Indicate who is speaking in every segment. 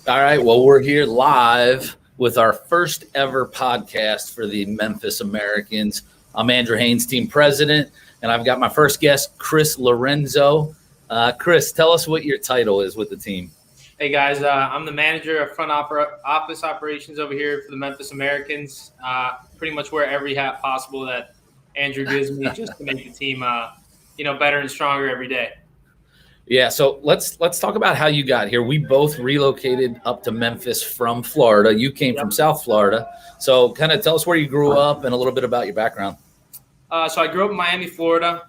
Speaker 1: All right. Well, we're here live with our first ever podcast for the Memphis Americans. I'm Andrew Haines, team president, and I've got my first guest, Chris Lorenzo. Chris, tell us what your title is with the team.
Speaker 2: Hey guys, I'm the manager of front office operations over here for the Memphis Americans. Pretty much wear every hat possible that Andrew gives me just to make the team, better and stronger every day.
Speaker 1: Yeah, so let's talk about how you got here. We both relocated up to Memphis from Florida. You came from South Florida. So kind of tell us where you grew up and a little bit about your background.
Speaker 2: So I grew up in Miami, Florida.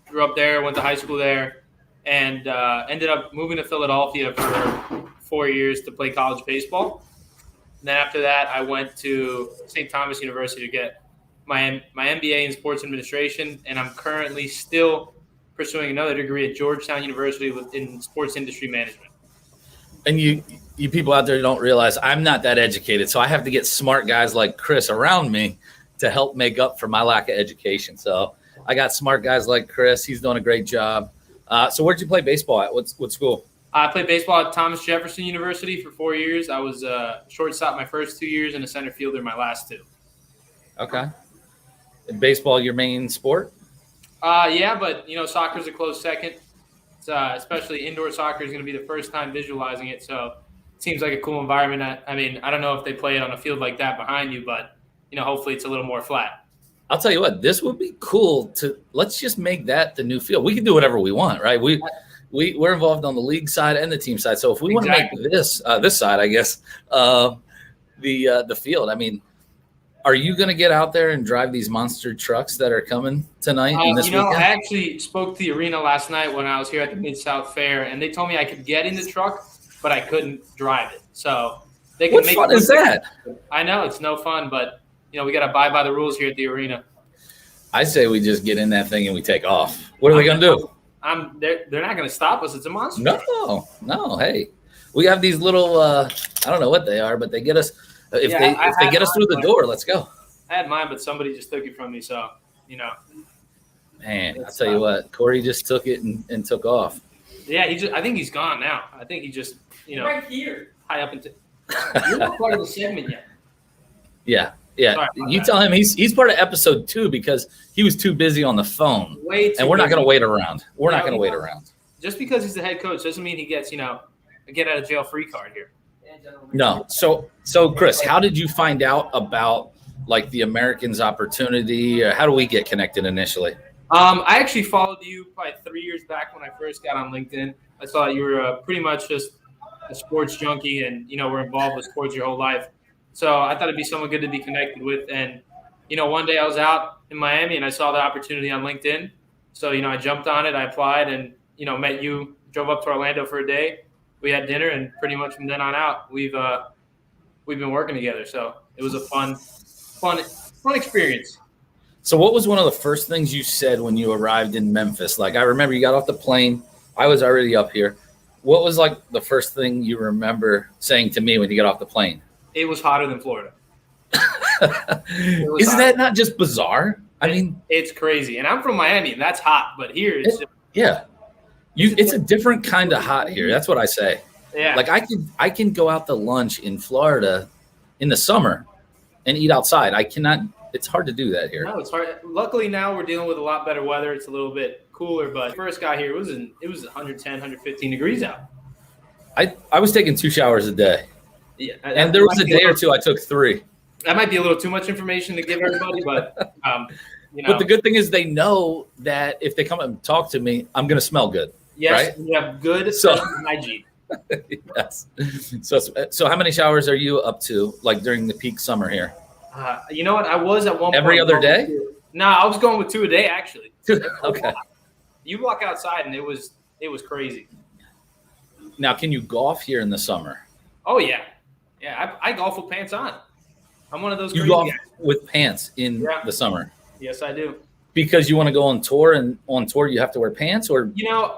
Speaker 2: Grew up there, went to high school there, and ended up moving to Philadelphia for 4 years to play college baseball. And then after that, I went to St. Thomas University to get my MBA in sports administration, and I'm currently still pursuing another degree at Georgetown University in sports industry management.
Speaker 1: And you people out there don't realize I'm not that educated, so I have to get smart guys like Chris around me to help make up for my lack of education. So I got smart guys like Chris. He's doing a great job. So where'd you play baseball at? What school?
Speaker 2: I played baseball at Thomas Jefferson University for 4 years. I was a shortstop my first 2 years and a center fielder my last two.
Speaker 1: Okay. And baseball, your main sport?
Speaker 2: Yeah, but, soccer's a close second. It's, especially indoor soccer is going to be the first time visualizing it, so it seems like a cool environment. I don't know if they play it on a field like that behind you, but, hopefully it's a little more flat.
Speaker 1: I'll tell you what, this would be cool let's just make that the new field. We can do whatever we want, right? We're involved on the league side and the team side. So if we want to make this side, I guess, the field, are you going to get out there and drive these monster trucks that are coming tonight and this weekend?
Speaker 2: I actually spoke to the arena last night when I was here at the Mid-South Fair, and they told me I could get in the truck, but I couldn't drive it. So they can
Speaker 1: what fun is that?
Speaker 2: I know, it's no fun, but, we got to abide by the rules here at the arena.
Speaker 1: I say we just get in that thing and we take off. What are they going to do?
Speaker 2: They're not going to stop us. It's a monster.
Speaker 1: No. Hey, we have these little, I don't know what they are, but they get us. If they get us through the door, let's go.
Speaker 2: I had mine, but somebody just took it from me. So,
Speaker 1: Man, I'll tell you what, Corey just took it and took off.
Speaker 2: Yeah, I think he's gone now. I think he just,
Speaker 3: right here.
Speaker 2: High up into. You're not part of the segment yet.
Speaker 1: Yeah. You tell him he's part of episode 2 because he was too busy on the phone. And we're not going to wait around. We're not going to wait around.
Speaker 2: Just because he's the head coach doesn't mean he gets, a get out of jail free card here.
Speaker 1: No. So Chris, how did you find out about the Americans opportunity? How do we get connected initially?
Speaker 2: I actually followed you probably 3 years back when I first got on LinkedIn. I saw you were pretty much just a sports junkie and, were involved with sports your whole life. So I thought it'd be someone good to be connected with. And, one day I was out in Miami and I saw the opportunity on LinkedIn. So, I jumped on it, I applied and, met you, drove up to Orlando for a day. We had dinner and pretty much from then on out, we've been working together. So it was a fun experience.
Speaker 1: So what was one of the first things you said when you arrived in Memphis? I remember you got off the plane. I was already up here. What was the first thing you remember saying to me when you got off the plane?
Speaker 2: It was hotter than Florida.
Speaker 1: Isn't that not just bizarre?
Speaker 2: It's crazy. And I'm from Miami, and that's hot. But here, it's
Speaker 1: it's a different kind of hot here. That's what I say.
Speaker 2: Yeah.
Speaker 1: I can go out to lunch in Florida in the summer and eat outside. I cannot. It's hard to do that here.
Speaker 2: No, it's hard. Luckily, now we're dealing with a lot better weather. It's a little bit cooler. But first got here, it was 110, 115 degrees out.
Speaker 1: I was taking 2 showers a day.
Speaker 2: Yeah,
Speaker 1: and there was a day or two I took 3.
Speaker 2: That might be a little too much information to give everybody, but
Speaker 1: But the good thing is they know that if they come and talk to me, I'm going to smell good.
Speaker 2: Yes,
Speaker 1: right?
Speaker 2: We have good hygiene.
Speaker 1: Yes. So how many showers are you up to, during the peak summer here?
Speaker 2: You know what? I was at one point.
Speaker 1: Every other day?
Speaker 2: No, I was going with 2 a day actually.
Speaker 1: Okay.
Speaker 2: You walk outside and it was crazy.
Speaker 1: Now, can you golf here in the summer?
Speaker 2: Oh yeah. Yeah, I golf with pants on. I'm one of those.
Speaker 1: You golf with pants in the summer?
Speaker 2: Yes, I do.
Speaker 1: Because you want to go on tour, and on tour you have to wear pants, or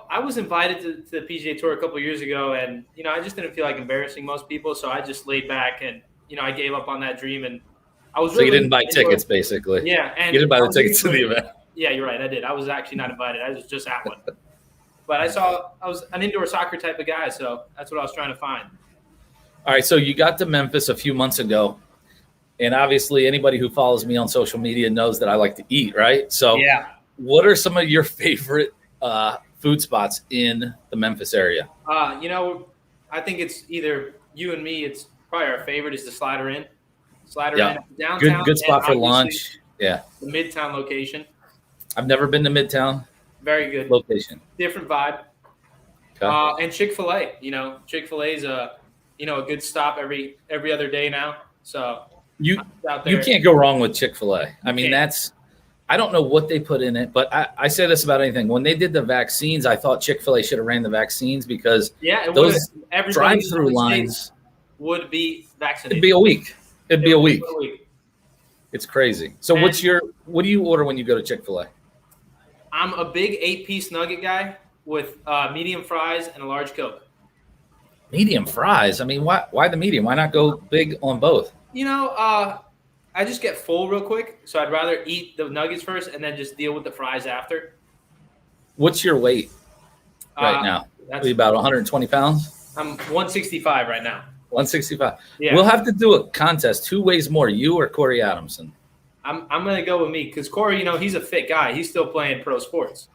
Speaker 2: I was invited to the PGA Tour a couple of years ago, and I just didn't feel like embarrassing most people, so I just laid back and I gave up on that dream, and I was.
Speaker 1: So you didn't buy tickets, basically.
Speaker 2: Yeah, and
Speaker 1: you didn't buy the tickets to the event.
Speaker 2: Yeah, you're right. I did. I was actually not invited. I was just at one. But I was an indoor soccer type of guy, so that's what I was trying to find.
Speaker 1: All right, so you got to Memphis a few months ago, and obviously anybody who follows me on social media knows that I like to eat, right? So
Speaker 2: Yeah.
Speaker 1: what are some of your favorite food spots in the Memphis area?
Speaker 2: I think it's either you and me. It's probably our favorite is the Slider Inn. Slider
Speaker 1: Yeah.
Speaker 2: Inn downtown.
Speaker 1: Good spot for
Speaker 2: obviously
Speaker 1: lunch. Yeah.
Speaker 2: The Midtown location.
Speaker 1: I've never been to Midtown
Speaker 2: Very good
Speaker 1: location.
Speaker 2: different vibe.
Speaker 1: Okay.
Speaker 2: And Chick-fil-A. Chick-fil-A is a good stop every other day now. So
Speaker 1: You
Speaker 2: out there.
Speaker 1: you can't go wrong with Chick-fil-A. I mean,
Speaker 2: can't.
Speaker 1: I don't know what they put in it, but I say this about anything. When they did the vaccines, I thought Chick-fil-A should have ran the vaccines because those drive-through lines
Speaker 2: would be vaccinated.
Speaker 1: It'd be a week. It'd be a week.
Speaker 2: A week.
Speaker 1: It's crazy. So what do you order when you go to Chick-fil-A?
Speaker 2: I'm a big 8-piece nugget guy with medium fries and a large Coke.
Speaker 1: Medium fries? I mean, why the medium? Why not go big on both?
Speaker 2: I just get full real quick, so I'd rather eat the nuggets first and then just deal with the fries after.
Speaker 1: What's your weight right now? Are you about 120 pounds?
Speaker 2: I'm 165 right now.
Speaker 1: 165.
Speaker 2: Yeah.
Speaker 1: We'll have to do a contest. Who weighs more, you or Corey Adamson?
Speaker 2: I'm gonna go with me because Corey, he's a fit guy. He's still playing pro sports.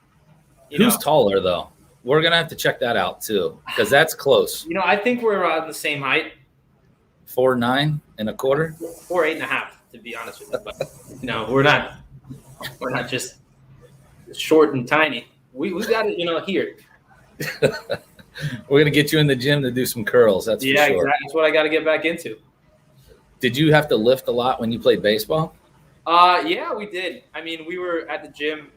Speaker 1: Who's taller though? We're gonna have to check that out too because that's close.
Speaker 2: I think we're around the same height.
Speaker 1: 4'9" and a quarter.
Speaker 2: 4'8.5", to be honest with you. But we're not just short and tiny. We got it, here.
Speaker 1: We're gonna get you in the gym to do some curls. That's for sure.
Speaker 2: Exactly. That's what I got to get back into.
Speaker 1: Did you have to lift a lot when you played baseball?
Speaker 2: Yeah, we did. I mean, we were at the gym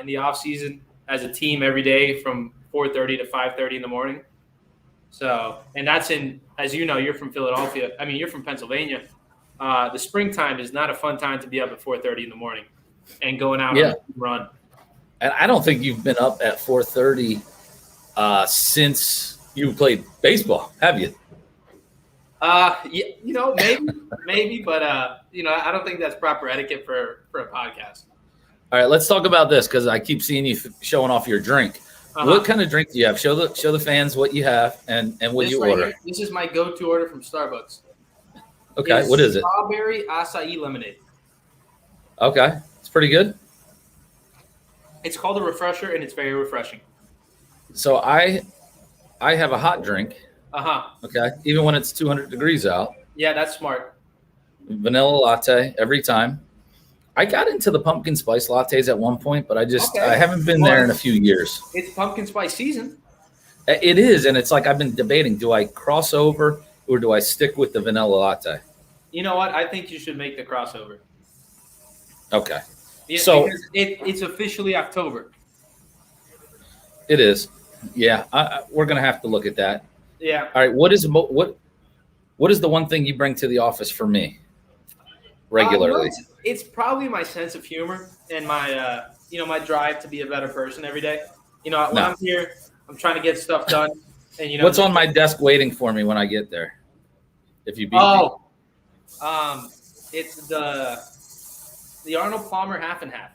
Speaker 2: in the off season as a team every day from 4:30 to 5:30 in the morning. So, and that's as you know, you're from Philadelphia. I mean, you're from Pennsylvania. The springtime is not a fun time to be up at 4:30 in the morning and going out on a run. And
Speaker 1: I don't think you've been up at 4:30 since you played baseball, have you?
Speaker 2: Maybe, but I don't think that's proper etiquette for a podcast.
Speaker 1: All right, let's talk about this because I keep seeing you showing off your drink. What kind of drink do you have? Show the fans what you have and what you order.
Speaker 2: This is my go-to order from Starbucks.
Speaker 1: Okay, what is it?
Speaker 2: Strawberry acai lemonade.
Speaker 1: Okay, it's pretty good.
Speaker 2: It's called a refresher, and it's very refreshing.
Speaker 1: So I have a hot drink. Okay, even when it's 200 degrees out.
Speaker 2: Yeah, that's smart.
Speaker 1: Vanilla latte every time. I got into the pumpkin spice lattes at one point, but I haven't been there in a few years.
Speaker 2: It's pumpkin spice season.
Speaker 1: It is, and it's like I've been debating: do I cross over or do I stick with the vanilla latte?
Speaker 2: You know what? I think you should make the crossover.
Speaker 1: Okay.
Speaker 2: Yeah,
Speaker 1: so
Speaker 2: it's officially October.
Speaker 1: It is. Yeah, we're gonna have to look at that.
Speaker 2: Yeah.
Speaker 1: All right. What is the one thing you bring to the office for me regularly?
Speaker 2: It's probably my sense of humor and my my drive to be a better person every day. When I'm here, I'm trying to get stuff done. And
Speaker 1: what's on my desk waiting for me when I get there? If you beat me.
Speaker 2: It's the Arnold Palmer half and half.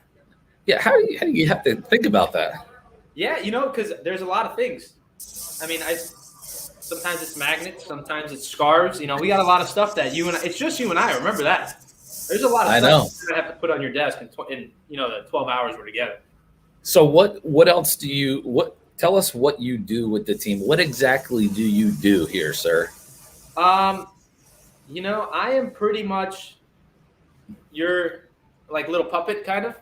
Speaker 1: Yeah, how do you have to think about that?
Speaker 2: Yeah, because there's a lot of things. I mean, sometimes it's magnets, sometimes it's scarves. We got a lot of stuff that it's just you and I. Remember that. There's a lot of stuff you have to put on your desk in the 12 hours we're together. So
Speaker 1: what else do you tell us what you do with the team? What exactly do you do here, sir?
Speaker 2: I am pretty much your little puppet kind of.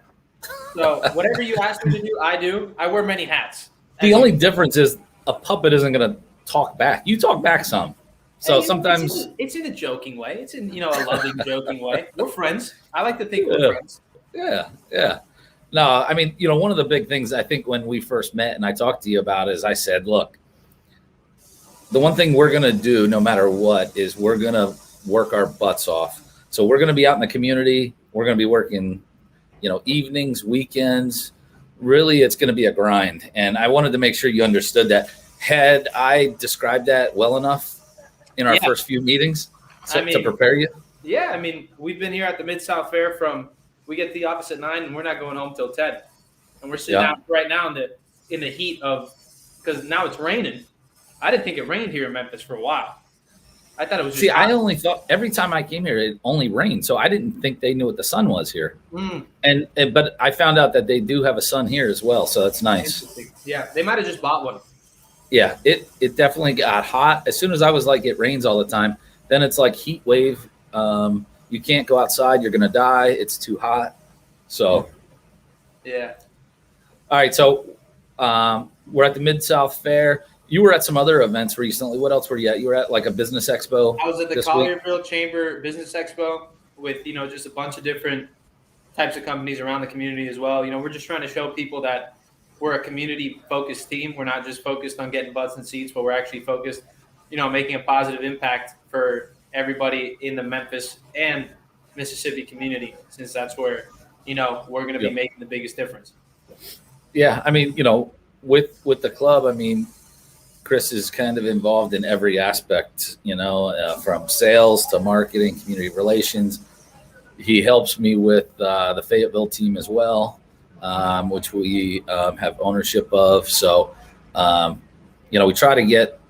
Speaker 2: So whatever you ask me to do, I do. I wear many hats.
Speaker 1: The only difference is a puppet isn't going to talk back. You talk back some. So sometimes
Speaker 2: it's in a joking way. It's in a loving, joking way. We're friends. I like to think we're friends.
Speaker 1: Yeah. No, I mean, one of the big things I think when we first met and I talked to you about is I said, look, the one thing we're going to do no matter what is we're going to work our butts off. So we're going to be out in the community. We're going to be working, evenings, weekends. Really, it's going to be a grind. And I wanted to make sure you understood that. Had I described that well enough in our first few meetings to prepare you?
Speaker 2: Yeah, I mean, we've been here at the Mid-South Fair we get to the office at 9 and we're not going home till 10. And we're sitting out right now in the heat because now it's raining. I didn't think it rained here in Memphis for a while. I thought it was just
Speaker 1: See,
Speaker 2: hot.
Speaker 1: I only thought every time I came here, it only rained. So I didn't think they knew what the sun was here. But I found out that they do have a sun here as well. So that's nice.
Speaker 2: Interesting. Yeah, they might have just bought one.
Speaker 1: Yeah, it definitely got hot. As soon as I was like, it rains all the time. Then it's like heat wave. You can't go outside. You're going to die. It's too hot. So,
Speaker 2: yeah.
Speaker 1: All right. So we're at the Mid-South Fair. You were at some other events recently. What else were you at? You were at like a business expo.
Speaker 2: I was at the Collierville Chamber Business Expo with, just a bunch of different types of companies around the community as well. We're just trying to show people that we're a community-focused team. We're not just focused on getting butts and seats, but we're actually focused, making a positive impact for everybody in the Memphis and Mississippi community, since that's where, we're going to be making the biggest difference.
Speaker 1: Yeah, I mean, with the club, I mean, Chris is kind of involved in every aspect, from sales to marketing, community relations. He helps me with the Fayetteville team as well, which we have ownership of. So, we try to get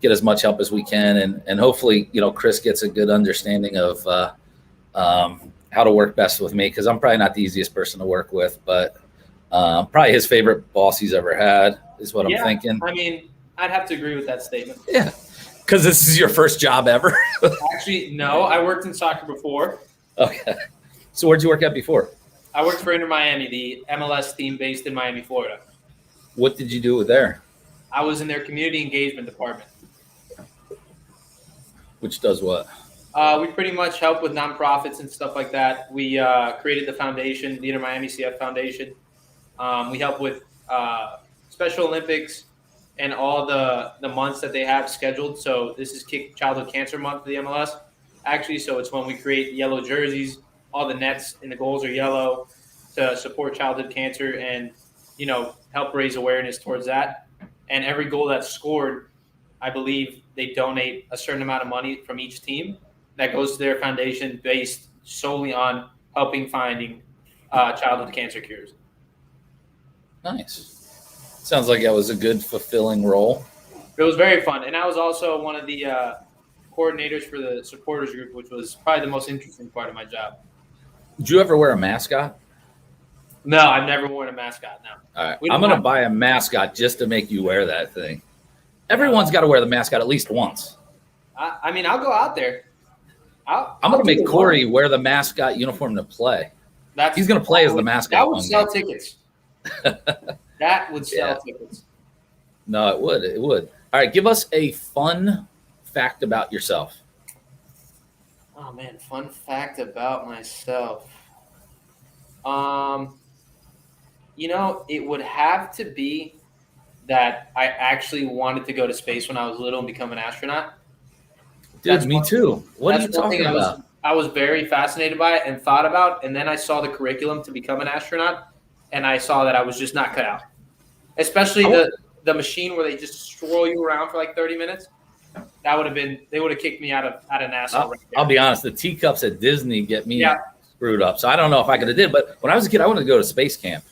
Speaker 1: as much help as we can. And hopefully, Chris gets a good understanding of how to work best with me, because I'm probably not the easiest person to work with, but probably his favorite boss he's ever had is what I'm thinking.
Speaker 2: I mean, I'd have to agree with that statement.
Speaker 1: Yeah. Because this is your first job ever?
Speaker 2: Actually, no. I worked in soccer before.
Speaker 1: Okay. So where'd you work at before?
Speaker 2: I worked for Inter Miami, the MLS team based in Miami, Florida.
Speaker 1: What did you do there?
Speaker 2: I was in their community engagement department.
Speaker 1: Which does what?
Speaker 2: We pretty much help with nonprofits and stuff like that. We created the foundation, the Inter Miami CF Foundation. We help with Special Olympics and all the months that they have scheduled. So this is Childhood Cancer Month for the MLS, actually. So it's when we create yellow jerseys. All the nets and the goals are yellow to support childhood cancer and, help raise awareness towards that. And every goal that's scored, I believe they donate a certain amount of money from each team that goes to their foundation based solely on helping finding childhood cancer cures.
Speaker 1: Nice. Sounds like that was a good, fulfilling role.
Speaker 2: It was very fun. And I was also one of the coordinators for the supporters group, which was probably the most interesting part of my job.
Speaker 1: Did you ever wear a mascot?
Speaker 2: No, I've never worn a mascot, no.
Speaker 1: All right. I'm going to buy a mascot just to make you wear that thing. Everyone's got to wear the mascot at least once.
Speaker 2: I mean, I'll go out there.
Speaker 1: I'm going to make Corey wear the mascot uniform to play. He's going to play as the mascot.
Speaker 2: That would sell tickets. That would sell tickets.
Speaker 1: No, it would. It would. All right. Give us a fun fact about yourself.
Speaker 2: Oh, man. Fun fact about myself. It would have to be that I actually wanted to go to space when I was little and become an astronaut.
Speaker 1: Dude, me too. What are you talking about?
Speaker 2: I was very fascinated by it and thought about, and then I saw the curriculum to become an astronaut, and I saw that I was just not cut out. Especially the machine where they just stroll you around for like 30 minutes. That would have been, they would have kicked me out of NASA.
Speaker 1: I'll be honest, the teacups at Disney get me screwed up. So I don't know if I could have did, but when I was a kid, I wanted to go to space camp.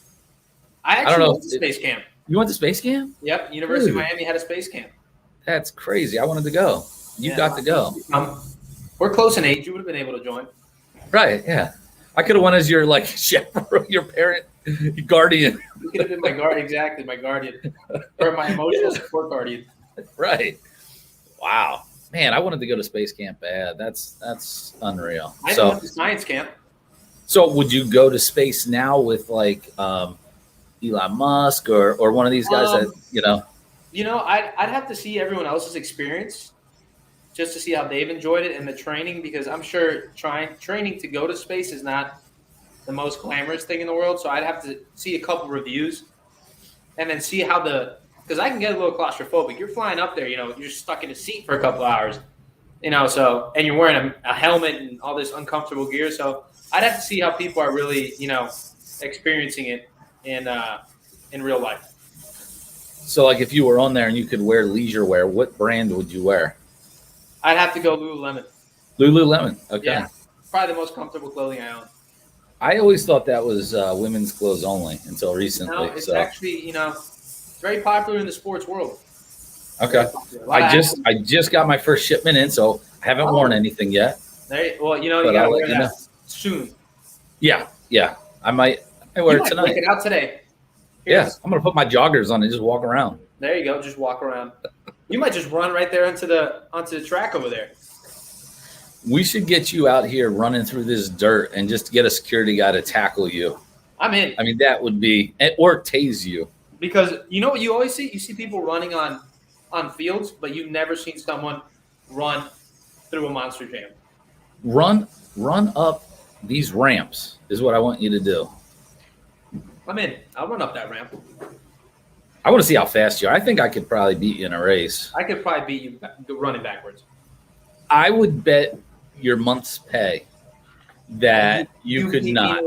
Speaker 2: I actually went to space camp.
Speaker 1: You went to space camp?
Speaker 2: Yep. University of Miami had a space camp.
Speaker 1: That's crazy. I wanted to go. You got to go.
Speaker 2: We're close in age. You would have been able to join.
Speaker 1: Right. Yeah. I could have went as your chaperone, your parent, your guardian.
Speaker 2: You could have been my guardian. Exactly. My guardian or my emotional support guardian.
Speaker 1: Right. Wow. Man, I wanted to go to space camp bad. That's unreal.
Speaker 2: I went to science camp.
Speaker 1: So would you go to space now with Elon Musk or one of these guys
Speaker 2: I'd have to see everyone else's experience just to see how they've enjoyed it and the training, because I'm sure training to go to space is not the most glamorous thing in the world. So I'd have to see a couple reviews and then see how because I can get a little claustrophobic. You're flying up there, you're stuck in a seat for a couple hours, and you're wearing a helmet and all this uncomfortable gear. So I'd have to see how people are really, experiencing it in real life.
Speaker 1: So if you were on there and you could wear leisure wear, what brand would you wear?
Speaker 2: I'd have to go Lululemon.
Speaker 1: Lululemon. Okay.
Speaker 2: Yeah. Probably the most comfortable clothing I own.
Speaker 1: I always thought that was women's clothes only until recently.
Speaker 2: No, it's actually, it's very popular in the sports world.
Speaker 1: Okay. I just got my first shipment in, so I haven't worn anything yet.
Speaker 2: Well, you gotta wear that soon.
Speaker 1: Yeah. I might wear it tonight.
Speaker 2: Break it out today.
Speaker 1: Yes, I'm gonna put my joggers on and just walk around.
Speaker 2: There you go. Just walk around. You might just run right there onto the track over there.
Speaker 1: We should get you out here running through this dirt and just get a security guy to tackle you.
Speaker 2: I'm in.
Speaker 1: I mean, that would be, or tase you.
Speaker 2: Because you know what you always see? You see people running on fields, but you've never seen someone run through a monster jam.
Speaker 1: Run up these ramps is what I want you to do.
Speaker 2: I'm in. I'll run up that ramp.
Speaker 1: I want to see how fast you are. I think I could probably beat you in a race.
Speaker 2: I could probably beat you running backwards.
Speaker 1: I would bet your month's pay that you could not.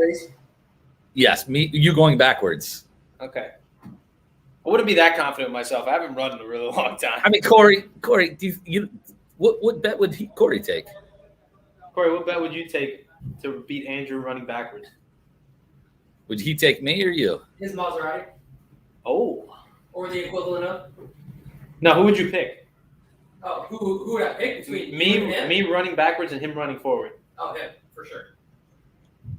Speaker 1: Yes, you going backwards.
Speaker 2: Okay. I wouldn't be that confident in myself. I haven't run in a really long time.
Speaker 1: I mean, Corey, what bet would Corey take?
Speaker 2: Corey, what bet would you take to beat Andrew running backwards?
Speaker 1: Would he take me or you?
Speaker 3: His Maserati.
Speaker 2: Oh.
Speaker 3: Or the equivalent of?
Speaker 2: No, who would you pick?
Speaker 3: Oh, who would I pick between
Speaker 2: me running backwards and him running forward?
Speaker 3: Oh, him, for sure.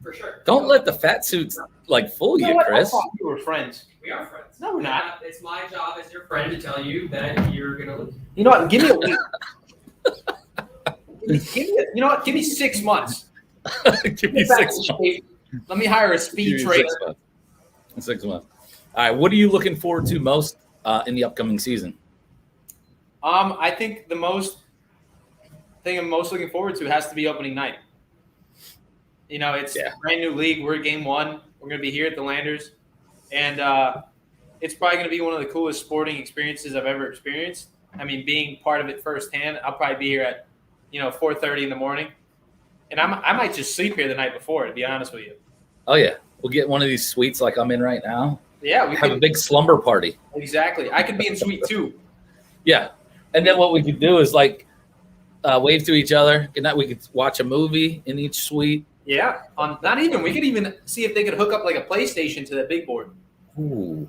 Speaker 3: For sure.
Speaker 1: Don't let the fat suits fool you, Chris.
Speaker 2: I thought we were friends.
Speaker 3: We are friends.
Speaker 2: No, we're not.
Speaker 3: It's my job as your friend to tell you that you're gonna lose.
Speaker 2: You know what? Give me a week. Give me 6 months.
Speaker 1: Give me 6 months.
Speaker 2: Let me hire a speed trainer.
Speaker 1: 6 months. All right. What are you looking forward to most in the upcoming season?
Speaker 2: I think the thing I'm most looking forward to has to be opening night. It's a brand new league. We're game 1. We're going to be here at the Landers. And it's probably going to be one of the coolest sporting experiences I've ever experienced. I mean, being part of it firsthand, I'll probably be here at, 4:30 in the morning. And I might just sleep here the night before, to be honest with you.
Speaker 1: Oh, yeah. We'll get one of these suites like I'm in right now.
Speaker 2: Yeah. We
Speaker 1: have a big slumber party.
Speaker 2: Exactly. I could be in suite 2.
Speaker 1: Yeah. And then what we could do is wave to each other. Good night. We could watch a movie in each suite.
Speaker 2: Yeah. We could even see if they could hook up like a PlayStation to that big board.
Speaker 1: Ooh.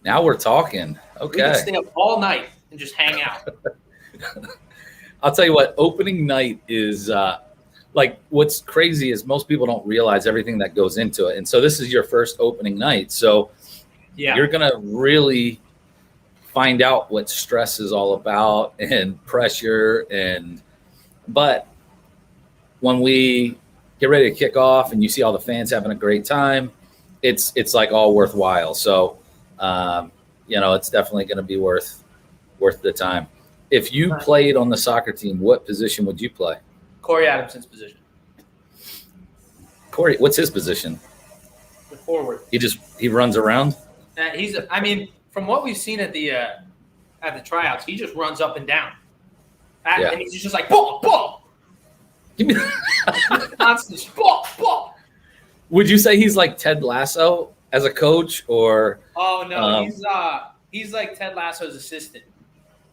Speaker 1: Now we're talking. Okay.
Speaker 2: We could stay up all night and just hang out.
Speaker 1: I'll tell you what, opening night is what's crazy is most people don't realize everything that goes into it. And so this is your first opening night. So you're going to really find out what stress is all about and pressure. But when we get ready to kick off and you see all the fans having a great time, it's all worthwhile. So, it's definitely going to be worth the time. If you played on the soccer team, what position would you play?
Speaker 2: Corey Adamson's position.
Speaker 1: Corey, what's his position?
Speaker 2: The forward.
Speaker 1: He runs around?
Speaker 2: From what we've seen at the tryouts, he just runs up and down. And he's just like, ball.
Speaker 1: Give me
Speaker 2: constant ball.
Speaker 1: Would you say he's like Ted Lasso as a coach, or?
Speaker 2: Oh no, he's like Ted Lasso's assistant.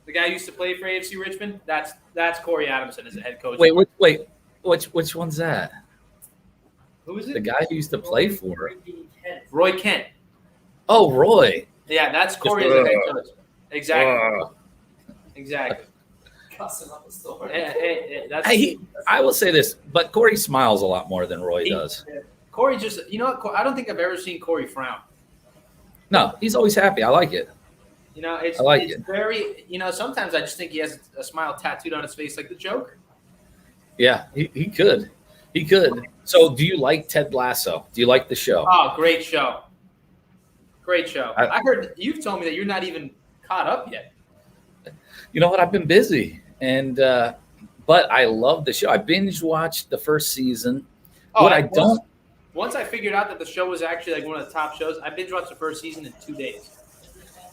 Speaker 2: The guy who used to play for AFC Richmond. That's Corey Adamson as a head coach.
Speaker 1: Wait, which one's that?
Speaker 2: Who is it?
Speaker 1: The guy who used to play for
Speaker 2: Roy Kent.
Speaker 1: Oh, Roy.
Speaker 2: Yeah, that's Corey as a head coach. Exactly. Exactly.
Speaker 1: I will say this, but Corey smiles a lot more than Roy does.
Speaker 2: Corey just, I don't think I've ever seen Corey frown.
Speaker 1: No, he's always happy. I like it.
Speaker 2: It's very, sometimes I just think he has a smile tattooed on his face like the Joker.
Speaker 1: Yeah, he could. He could. So do you like Ted Lasso? Do you like the show?
Speaker 2: Oh, great show. Great show. I heard you've told me that you're not even caught up yet.
Speaker 1: You know what? I've been busy. But I love the show. I binge watched the first season.
Speaker 2: Once I figured out that the show was actually like one of the top shows, I binge watched the first season in 2 days.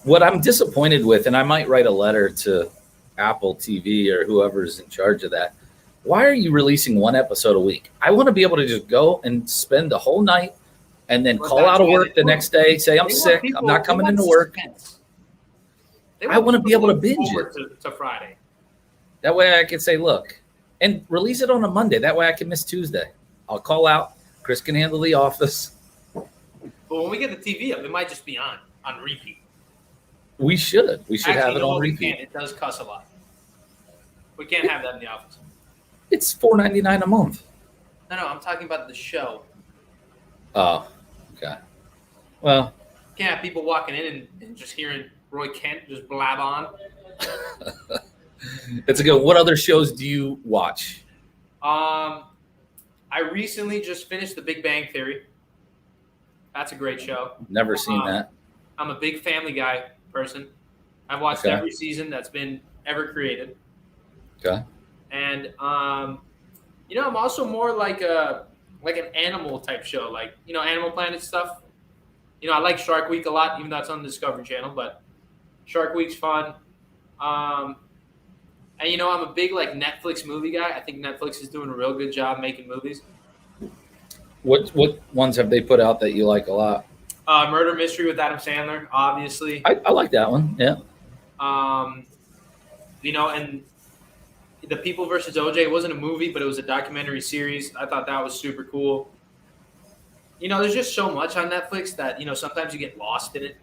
Speaker 1: What I'm disappointed with, and I might write a letter to Apple TV or whoever's in charge of that. Why are you releasing one episode a week? I want to be able to just go and spend the whole night and then call out of work the next day, say I'm sick, I'm not coming into work. I want to be able to binge it
Speaker 2: to Friday.
Speaker 1: That way I can say, look, and release it on a Monday. That way I can miss Tuesday. I'll call out. Chris can handle The Office.
Speaker 2: But when we get the TV up, it might just be on repeat.
Speaker 1: We should. We should have it on
Speaker 2: We
Speaker 1: repeat.
Speaker 2: can't. It does cuss a lot. We can't have that in the office.
Speaker 1: It's $4.99 a month.
Speaker 2: No, I'm talking about the show.
Speaker 1: Oh, okay. Well,
Speaker 2: Can't have people walking in and just hearing Roy Kent just blab on.
Speaker 1: it's a good. What other shows do you watch?
Speaker 2: I recently just finished The Big Bang Theory. That's a great show.
Speaker 1: Never seen that.
Speaker 2: I'm a big Family Guy person. I've watched every season that's been ever created.
Speaker 1: Okay.
Speaker 2: And I'm also more like an animal type show, like Animal Planet stuff. I like Shark Week a lot, even though it's on the Discovery Channel. But Shark Week's fun. And I'm a big like Netflix movie guy. I think Netflix is doing a real good job making movies.
Speaker 1: What ones have they put out that you like a lot?
Speaker 2: Murder Mystery with Adam Sandler, obviously.
Speaker 1: I like that one. Yeah.
Speaker 2: And The People versus OJ, it wasn't a movie, but it was a documentary series. I thought that was super cool. There's just so much on Netflix that, sometimes you get lost in it.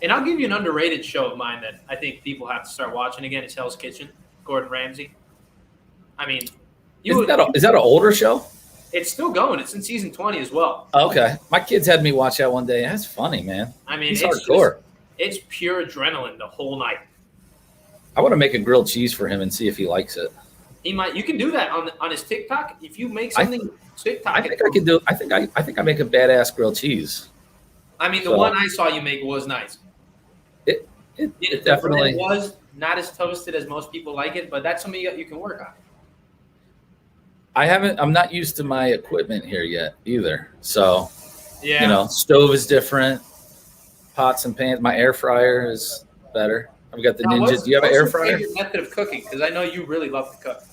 Speaker 2: And I'll give you an underrated show of mine that I think people have to start watching again. It's Hell's Kitchen, Gordon Ramsay. I mean,
Speaker 1: is that an older show?
Speaker 2: It's still going. It's in season 20 as well.
Speaker 1: Okay. My kids had me watch that one day. That's funny, man.
Speaker 2: I mean,
Speaker 1: it's hardcore.
Speaker 2: It's pure adrenaline the whole night.
Speaker 1: I want to make a grilled cheese for him and see if he likes it.
Speaker 2: He might. You can do that on his TikTok. If you make something TikTok,
Speaker 1: I think I could do. I think I make a badass grilled cheese.
Speaker 2: I mean, the one I saw you make was nice.
Speaker 1: It definitely
Speaker 2: was not as toasted as most people like it, but that's something you can work on.
Speaker 1: I'm not used to my equipment here yet either. So,
Speaker 2: yeah,
Speaker 1: stove is different. Pots and pans. My air fryer is better. I've got the Ninja. Do you have an air fryer?
Speaker 2: What's your favorite method of cooking? Because I know you really love to cook.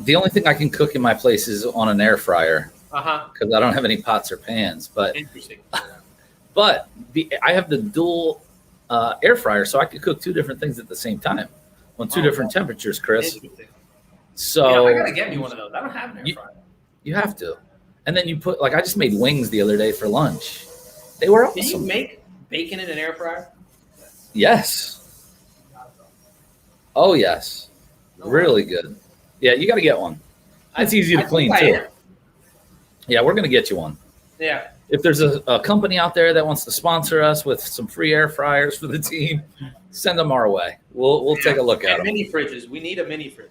Speaker 1: The only thing I can cook in my place is on an air fryer. Because I don't have any pots or pans. But
Speaker 2: interesting.
Speaker 1: But I have the dual air fryer, so I could cook two different things at the same time on two different temperatures, Chris. So
Speaker 2: I gotta get me one of those. I don't have an air fryer.
Speaker 1: You have to, and then you put I just made wings the other day for lunch. They were awesome.
Speaker 2: Can you make bacon in an air fryer?
Speaker 1: Yes. Oh yes, really good. Yeah, you got to get one. It's easy to clean too. Yeah, we're gonna get you one.
Speaker 2: Yeah.
Speaker 1: If there's a company out there that wants to sponsor us with some free air fryers for the team, send them our way. We'll take a look at them.
Speaker 2: Mini fridges. We need a mini fridge.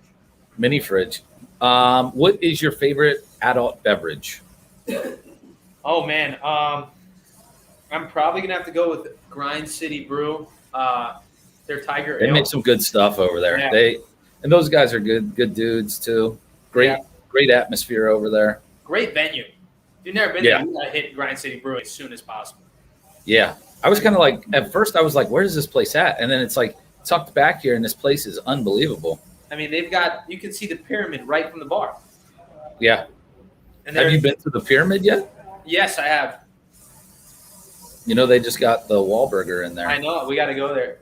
Speaker 1: Mini fridge. What is your favorite adult beverage?
Speaker 2: Oh man, I'm probably gonna have to go with Grind City Brew. Their Tiger Ale.
Speaker 1: They make some good stuff over there.
Speaker 2: Yeah.
Speaker 1: And those guys are good dudes too. Great atmosphere over there.
Speaker 2: Great venue. If you've never been there, you gotta hit Grind City Brew as soon as possible.
Speaker 1: Yeah, I was kind of like at first I was like, "Where's this place at?" And then it's like tucked back here, and this place is unbelievable.
Speaker 2: I mean, you can see the pyramid right from the bar.
Speaker 1: Yeah.
Speaker 2: And
Speaker 1: have you been to the pyramid yet?
Speaker 2: Yes, I have.
Speaker 1: They just got the Wahlburger in there.
Speaker 2: I know. We got to go there.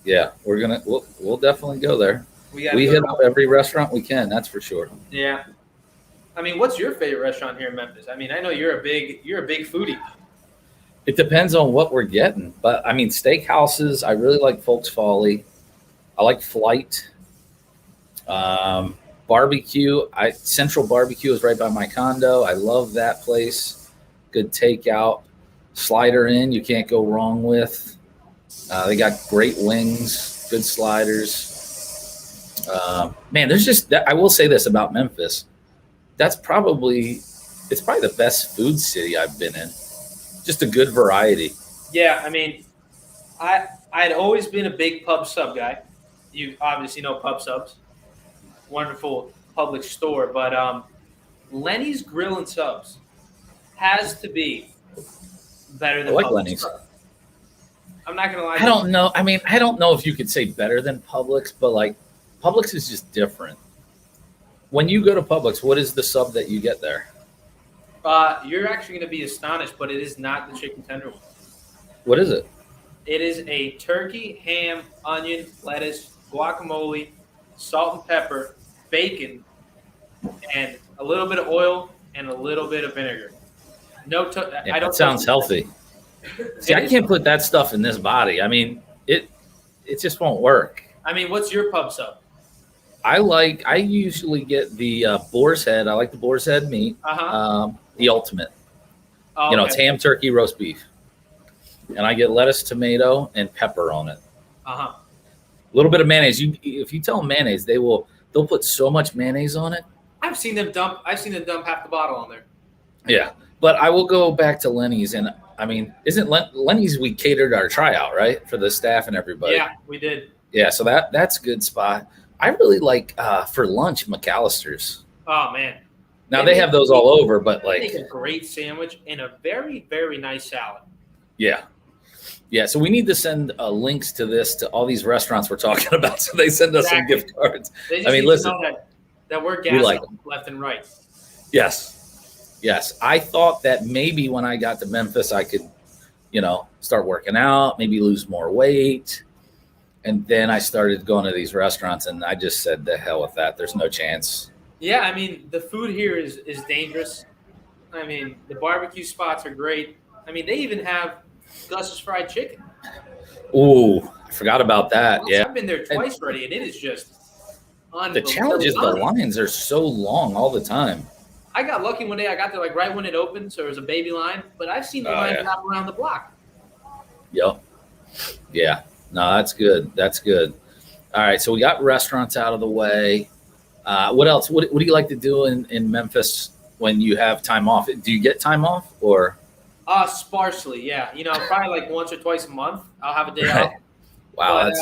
Speaker 1: Yeah, we'll definitely go there. We
Speaker 2: hit
Speaker 1: up every restaurant we can. That's for sure.
Speaker 2: Yeah. I mean, what's your favorite restaurant here in Memphis? I mean, I know you're a big foodie.
Speaker 1: It depends on what we're getting, but I mean, steakhouses. I really like Folks Folly. I like Flight. Barbecue. Central Barbecue is right by my condo. I love that place. Good takeout. Slider Inn, you can't go wrong with. They got great wings, good sliders. Man, I will say this about Memphis. It's probably the best food city I've been in. Just a good variety.
Speaker 2: Yeah, I mean, I'd always been a big pub sub guy. You obviously know Pub Subs. Wonderful public store, but Lenny's Grill and Subs has to be better than Publix.
Speaker 1: Lenny's.
Speaker 2: I'm not gonna lie.
Speaker 1: I don't know. I mean, I don't know if you could say better than Publix, but Publix is just different. When you go to Publix, what is the sub that you get there?
Speaker 2: You're actually going to be astonished, but it is not the chicken tenderloin.
Speaker 1: What is it?
Speaker 2: It is a turkey, ham, onion, lettuce, guacamole, salt and pepper, bacon, and a little bit of oil and a little bit of vinegar.
Speaker 1: That sounds healthy. See, I can't put that stuff in this body. I mean, it just won't work.
Speaker 2: I mean, what's your pub sub?
Speaker 1: I usually get the boar's head. I like the boar's head meat. The ultimate.
Speaker 2: Oh,
Speaker 1: It's
Speaker 2: okay.
Speaker 1: ham, turkey, roast beef, and I get lettuce, tomato, and pepper on it. A little bit of mayonnaise. If you tell them mayonnaise, they'll put so much mayonnaise on it.
Speaker 2: I've seen them dump half the bottle on there.
Speaker 1: Yeah, but I will go back to Lenny's, and I mean, isn't Lenny's? We catered our tryout, right, for the staff and everybody.
Speaker 2: Yeah, we did.
Speaker 1: Yeah, so that's a good spot. I really like for lunch McAllister's.
Speaker 2: Oh man.
Speaker 1: Now they have those all over, but
Speaker 2: They
Speaker 1: like
Speaker 2: make a great sandwich and a very, very nice salad.
Speaker 1: yeah. So we need to send links to this to all these restaurants we're talking about, so they send us some gift cards.
Speaker 2: They just
Speaker 1: I mean,
Speaker 2: need
Speaker 1: listen,
Speaker 2: to know that we're gassing
Speaker 1: like
Speaker 2: left and right.
Speaker 1: Yes. I thought that maybe when I got to Memphis, I could, start working out, maybe lose more weight. And then I started going to these restaurants, and I just said, the hell with that. There's no chance.
Speaker 2: Yeah, I mean, the food here is dangerous. I mean, the barbecue spots are great. I mean, they even have Gus's fried chicken.
Speaker 1: Ooh, I forgot about that. Yeah.
Speaker 2: I've been there twice already, and it is just
Speaker 1: the challenge is the lines are so long all the time.
Speaker 2: I got lucky one day. I got there like right when it opened, so there was a baby line. But I've seen the line wrap around the block.
Speaker 1: Yep. Yeah. No, that's good. That's good. All right, so we got restaurants out of the way. What else? What do you like to do in Memphis when you have time off? Do you get time off or?
Speaker 2: Sparsely, yeah. Probably like once or twice a month, I'll have a day off.
Speaker 1: Wow,
Speaker 2: but,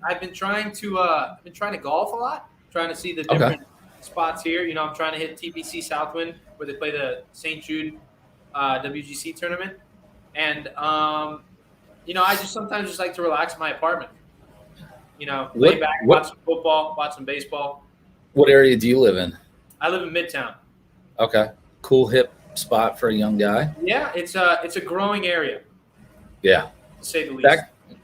Speaker 2: I've been trying to golf a lot, trying to see the different spots here. I'm trying to hit TPC Southwind where they play the St. Jude WGC tournament, and I just sometimes just like to relax in my apartment. Lay back, watch some football, watch some baseball.
Speaker 1: What area do you live in?
Speaker 2: I live in Midtown.
Speaker 1: Okay, cool, hip spot for a young guy.
Speaker 2: Yeah, it's a growing area.
Speaker 1: Yeah,
Speaker 2: to say the least.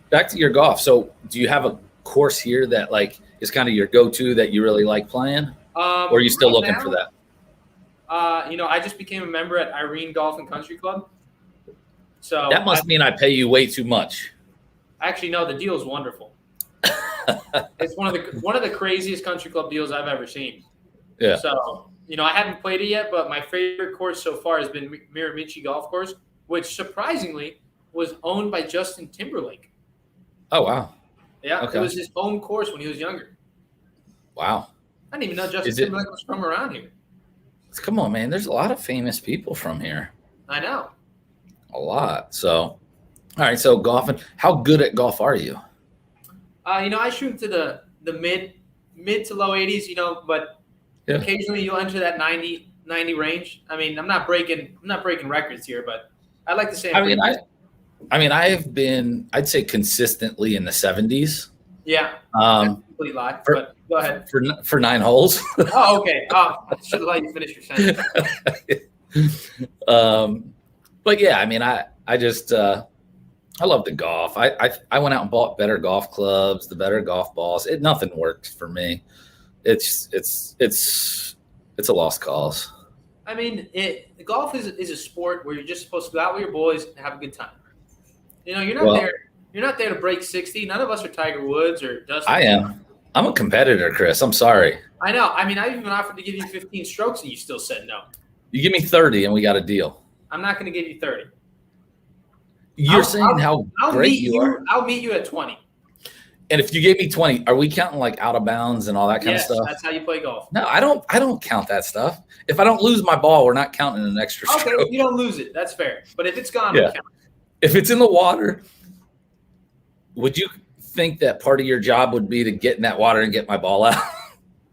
Speaker 1: Back to your golf. So, do you have a course here that like is kind of your go-to that you really like playing, or are you still looking for that?
Speaker 2: I just became a member at Irene Golf and Country Club. So
Speaker 1: that must mean I pay you way too much.
Speaker 2: Actually, no, the deal is wonderful. It's one of the craziest country club deals I've ever seen.
Speaker 1: Yeah.
Speaker 2: So, I haven't played it yet, but my favorite course so far has been Miramichi Golf Course, which surprisingly was owned by Justin Timberlake.
Speaker 1: Oh, wow.
Speaker 2: Yeah, It was his own course when he was younger.
Speaker 1: Wow.
Speaker 2: I didn't even know Justin Timberlake was from around here.
Speaker 1: Come on, man. There's a lot of famous people from here.
Speaker 2: I know.
Speaker 1: A lot. So, all right. So golfing. How good at golf are you?
Speaker 2: I shoot to the mid to low 80s. But occasionally you'll enter that 90 range. I mean, I'm not breaking records here, but I like to say.
Speaker 1: I've been, I'd say, consistently in the 70s.
Speaker 2: Yeah. Complete lie. But go ahead.
Speaker 1: For 9 holes.
Speaker 2: Oh, okay. I should have let you finish your sentence.
Speaker 1: But yeah, I mean, I just I love to golf. I went out and bought better golf clubs, the better golf balls. Nothing worked for me. It's a lost cause.
Speaker 2: I mean, golf is a sport where you're just supposed to go out with your boys and have a good time. You're not there to break 60. None of us are Tiger Woods or Dustin.
Speaker 1: I am. I'm a competitor, Chris. I'm sorry.
Speaker 2: I know. I mean, I even offered to give you 15 strokes and you still said no.
Speaker 1: You give me 30 and we got a deal.
Speaker 2: I'm not going to give you 30.
Speaker 1: You're saying how great you are.
Speaker 2: I'll meet you at 20.
Speaker 1: And if you gave me 20, are we counting like out of bounds and all that kind of stuff?
Speaker 2: That's how you play golf.
Speaker 1: No, I don't count that stuff. If I don't lose my ball, we're not counting an extra stroke.
Speaker 2: Okay, you don't lose it. That's fair. But if it's gone, we count.
Speaker 1: If it's in the water, would you think that part of your job would be to get in that water and get my ball out?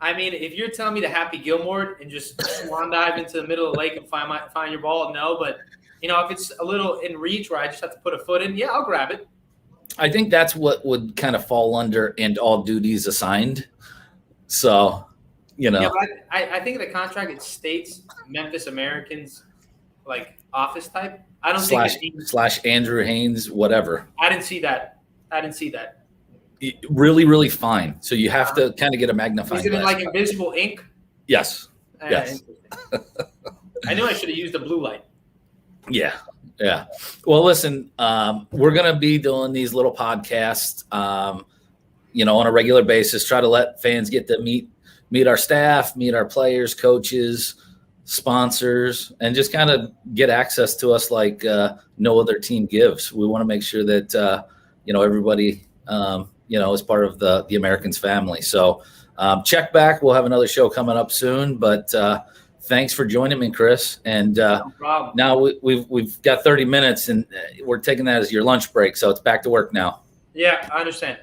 Speaker 2: I mean, if you're telling me to Happy Gilmore and just swan dive into the middle of the lake and find your ball, no. But, if it's a little in reach where I just have to put a foot in, I'll grab it.
Speaker 1: I think that's what would kind of fall under and all duties assigned. So,
Speaker 2: Yeah, but I think the contract, it states Memphis Americans, like office type. I don't
Speaker 1: / Andrew Haines, whatever.
Speaker 2: I didn't see that.
Speaker 1: Really, really fine. So you have to kind of get a magnifying glass.
Speaker 2: Is it like invisible ink?
Speaker 1: Yes. Yes.
Speaker 2: I knew I should have used the blue light.
Speaker 1: Yeah. Yeah. Well, listen, we're going to be doing these little podcasts, on a regular basis, try to let fans get to meet our staff, meet our players, coaches, sponsors, and just kind of get access to us like no other team gives. We want to make sure that, everybody, is part of the Americans family. So check back. We'll have another show coming up soon, but thanks for joining me, Chris. And
Speaker 2: No problem.
Speaker 1: now we've got 30 minutes, and we're taking that as your lunch break. So it's back to work now.
Speaker 2: Yeah, I understand.